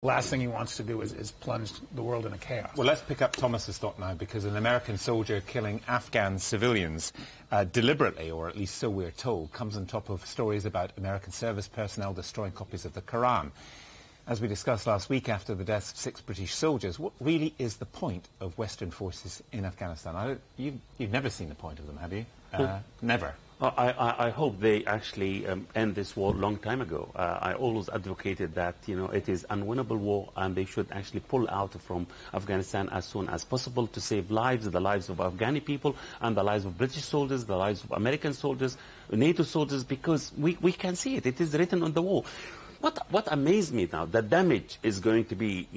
last thing he wants to do is plunge the world into chaos. Well, let's pick up Thomas's thought now, because an American soldier killing Afghan civilians deliberately, or at least so we're told, comes on top of stories about American service personnel destroying copies of the Quran. As we discussed last week after the deaths of 6 British soldiers, what really is the point of Western forces in Afghanistan? You've never seen the point of them, have you? Never. I hope they actually end this war a long time ago. I always advocated that, it is an unwinnable war, and they should actually pull out from Afghanistan as soon as possible to save lives, the lives of Afghani people, and the lives of British soldiers, the lives of American soldiers, NATO soldiers, because we can see it. It is written on the wall. What amazed me now, the damage is going to be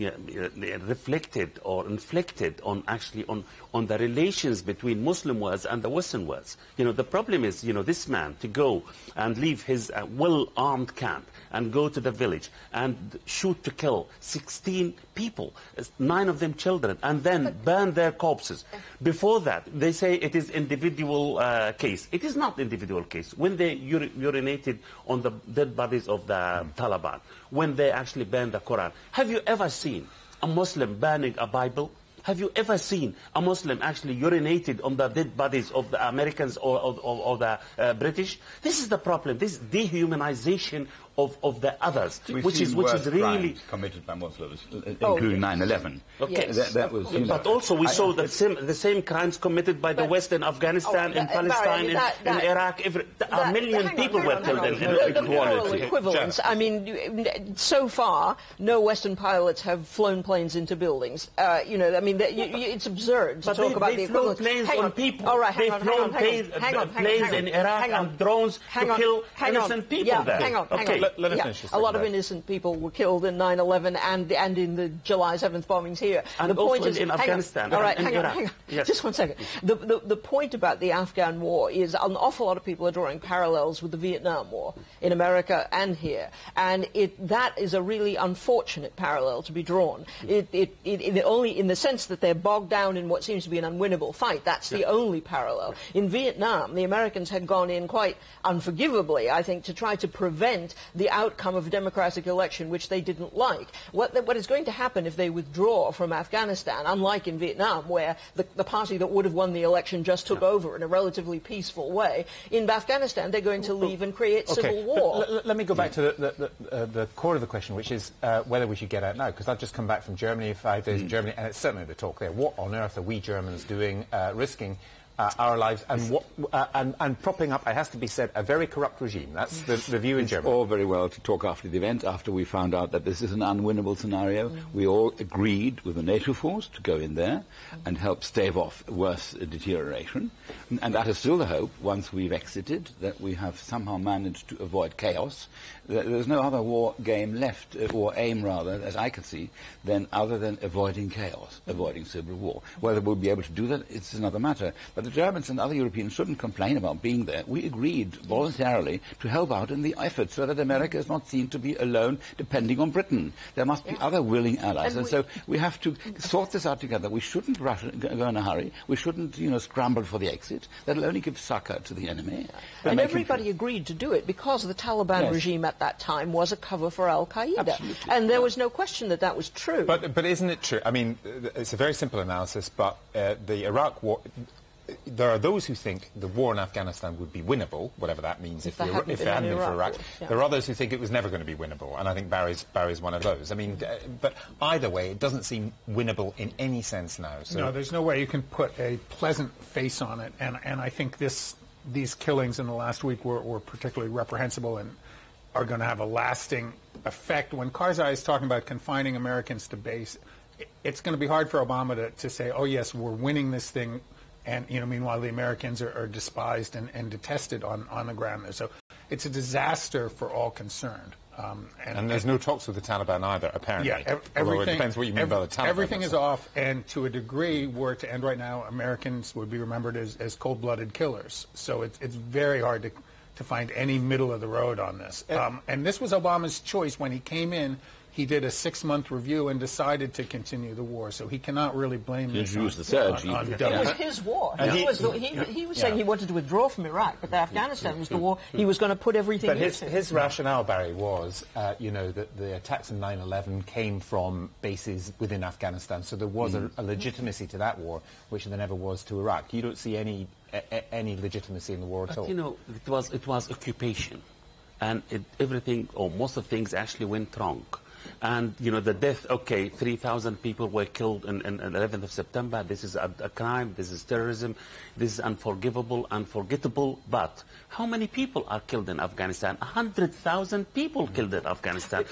reflected or inflicted on the relations between Muslim worlds and the Western worlds. The problem is, this man to go and leave his well-armed camp and go to the village and shoot to kill 16 people, 9 of them children, and then burn their corpses. Before that, they say it is individual case. It is not individual case. When they urinated on the dead bodies of the Taliban, when they actually banned the Quran, have you ever seen a Muslim banning a Bible? Have you ever seen a Muslim actually urinated on the dead bodies of the Americans or the British? This is the problem. This dehumanization of the others, which is really committed by Muslims, including 9/11. Okay, yes. that was. But also we saw the same crimes committed by the West in Afghanistan, in Palestine, in Iraq. A million people were killed in equality. Equivalence. I mean, so far, no Western pilots have flown planes into buildings. It's absurd to talk about the equivalence. Planes on people. All right, they've flown planes in Iraq and drones to kill innocent people there. Hang on. Let us finish this. A lot of innocent people were killed in 9/11 and in the July 7th bombings here. And the point is in Afghanistan. All right, hang on. Yes. Just one second. The point about the Afghan war is an awful lot of people are drawing parallels with the Vietnam War in America and here, and that is a really unfortunate parallel to be drawn. It only in the sense that they're bogged down in what seems to be an unwinnable fight. That's the only parallel. In Vietnam, the Americans had gone in quite unforgivably, I think, to try to prevent the outcome of a democratic election, which they didn't like. What is going to happen if they withdraw from Afghanistan, unlike in Vietnam, where the party that would have won the election just took over in a relatively peaceful way, in Afghanistan they're going to leave and create civil war. Let me go back to the core of the question, which is whether we should get out now, because I've just come back from Germany, 5 days in Germany, and it's certainly the talk there. What on earth are we Germans doing, risking our lives and propping up, it has to be said, a very corrupt regime? That's the view in Germany. It's all very well to talk after the event, after we found out that this is an unwinnable scenario. We all agreed with the NATO force to go in there and help stave off worse deterioration. And that is still the hope, once we've exited, that we have somehow managed to avoid chaos. There's no other war game left, or aim rather, as I can see, other than avoiding chaos, avoiding civil war. Whether we'll be able to do that, it's another matter. But the Germans and other Europeans shouldn't complain about being there. We agreed voluntarily to help out in the effort so that America is not seen to be alone, depending on Britain. There must be other willing allies. And so we have to sort this out together. We shouldn't rush, go in a hurry. We shouldn't, scramble for the exit. That'll only give succor to the enemy. And everybody agreed to do it because the Taliban regime at that time was a cover for Al-Qaeda. Absolutely. And there was no question that that was true. But isn't it true? I mean, it's a very simple analysis, but the Iraq war... There are those who think the war in Afghanistan would be winnable, whatever that means, if it hadn't been for Iraq. Yeah. There are others who think it was never going to be winnable, and I think Barry's one of those. I mean, but either way, it doesn't seem winnable in any sense now. So. No, there's no way you can put a pleasant face on it, and I think these killings in the last week were particularly reprehensible and are going to have a lasting effect. When Karzai is talking about confining Americans to base, it's going to be hard for Obama to say, oh yes, we're winning this thing, and meanwhile the Americans are despised and detested on the ground there. So it's a disaster for all concerned. And there's no talks with the Taliban either, apparently. Yeah, it depends what you mean by the Taliban. Everything is off, and to a degree, were it to end right now, Americans would be remembered as cold-blooded killers. So it's very hard to find any middle of the road on this. And this was Obama's choice when he came in he did a 6-month review and decided to continue the war. So he cannot really blame this use the surge. on It was his war. He was saying he wanted to withdraw from Iraq, but Afghanistan was the war he was going to put everything But into. his rationale, Barry, was, that the attacks in 9/11 came from bases within Afghanistan, so there was a legitimacy to that war, which there never was to Iraq. You don't see any legitimacy in the war at all. It was occupation, and everything, or most of things, actually went wrong. And, the death, 3,000 people were killed on 11th of September. This is a crime. This is terrorism. This is unforgivable, unforgettable. But how many people are killed in Afghanistan? 100,000 people killed in Afghanistan.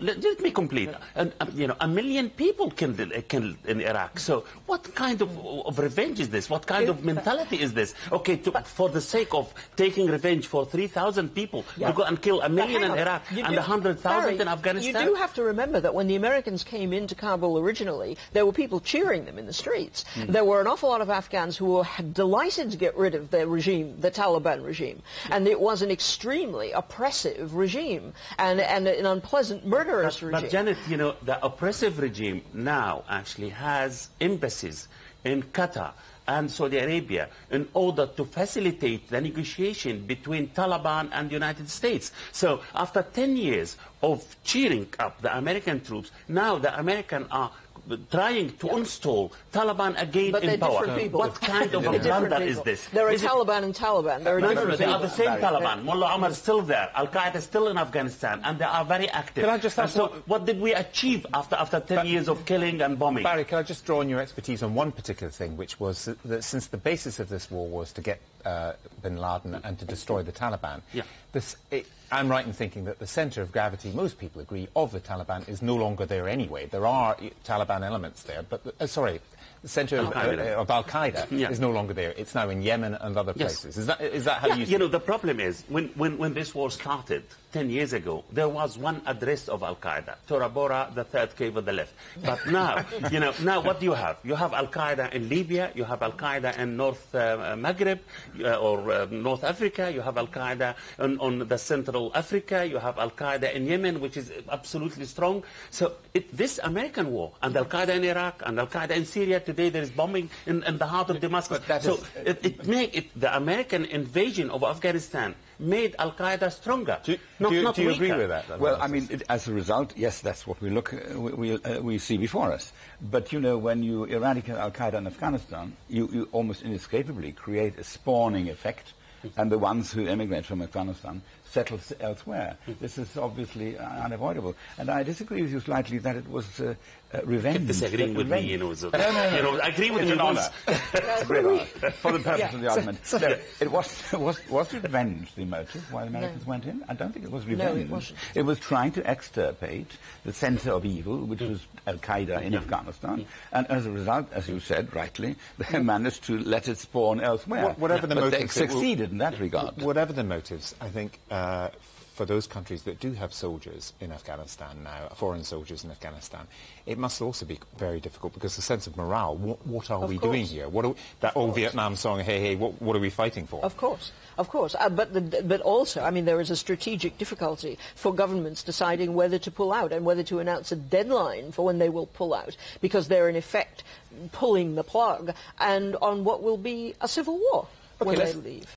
Let me complete. And, 1 million people killed in Iraq. So what kind of revenge is this? What kind of mentality is this? For the sake of taking revenge for 3,000 people, to go and kill 1 million in Iraq and 100,000 in Afghanistan? You do have to remember that when the Americans came into Kabul originally, there were people cheering them in the streets. There were an awful lot of Afghans who were delighted to get rid of their regime, the Taliban regime. And it was an extremely oppressive regime and an unpleasant, murderous regime. But Janet, the oppressive regime now actually has embassies in Qatar and Saudi Arabia in order to facilitate the negotiation between Taliban and the United States. So after 10 years of cheering up the American troops, now the Americans are trying to install Taliban again in power. What kind of a blunder is this? There are Taliban and Taliban. There are different they people. are the same Taliban. Mullah Omar is still there. Al-Qaeda is still in Afghanistan, and they are very active. Can I just ask, so what did we achieve after 10 years of killing and bombing? Barry, can I just draw on your expertise on one particular thing, which was that since the basis of this war was to get bin Laden and to destroy the Taliban, I'm right in thinking that the centre of gravity, most people agree, of the Taliban is no longer there anyway. There are Taliban elements there, but, the centre of Al-Qaeda is no longer there. It's now in Yemen and other places. Is that how you see it? The problem is, when this war started 10 years ago, there was one address of Al-Qaeda, Tora Bora, the third cave on the left. But now, now what do you have? You have Al-Qaeda in Libya, you have Al-Qaeda in North Maghreb, or North Africa, you have Al-Qaeda on the Central Africa, you have Al-Qaeda in Yemen, which is absolutely strong. So this American war, and Al-Qaeda in Iraq, and Al-Qaeda in Syria, today there is bombing in the heart of Damascus. So the American invasion of Afghanistan made Al-Qaeda stronger, not you weaker. Agree with that? Well, I mean, as a result, yes, that's what we see before us. But, when you eradicate Al-Qaeda in Afghanistan, you almost inescapably create a spawning effect, and the ones who emigrate from Afghanistan settle elsewhere. This is obviously unavoidable. And I disagree with you slightly that it was revenge. Keep disagreeing with me, No. I agree with you once. For the purpose of the argument. No, it was revenge the motive why the Americans went in? I don't think it was revenge. No, it wasn't. It was trying to extirpate the center of evil, which was Al-Qaeda in Afghanistan. And as a result, as you said rightly, they managed to let it spawn elsewhere. Whatever the but motives, they succeeded in that regard. Whatever the motives, I think for those countries that do have soldiers in Afghanistan now, foreign soldiers in Afghanistan, it must also be very difficult because the sense of morale, what are we doing here? That old Vietnam song, hey, hey, what are we fighting for? Of course. But also, I mean, there is a strategic difficulty for governments deciding whether to pull out and whether to announce a deadline for when they will pull out, because they're in effect pulling the plug and on what will be a civil war when they leave.